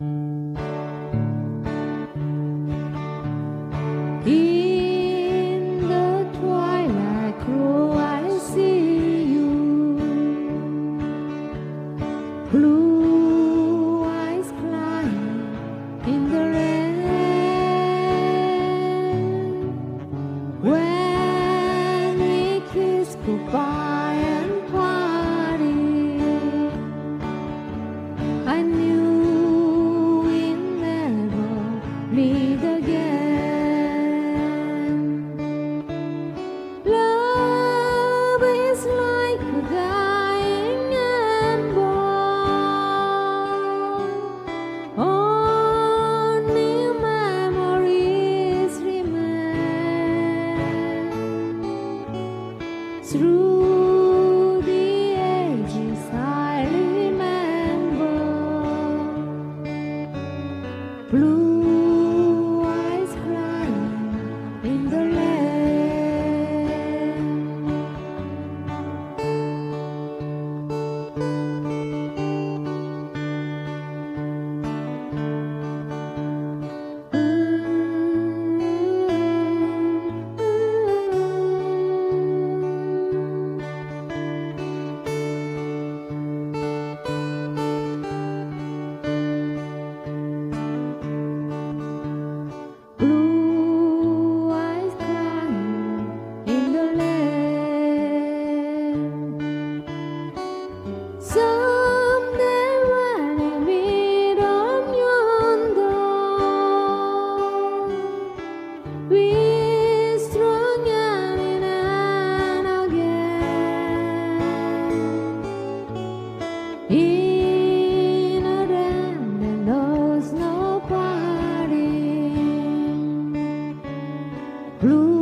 In the twilight glow I see you, blue eyes crying in the rain. When we kiss goodbye and party, I knew we'd never meet again. Love is like a dying ember, only memories remain. Through the ages I remember, blue eyes crying in the rain. Blue eyes crying in the lane. Someday when we meet on yonder, we're strong and again. In a land that knows no parting, blue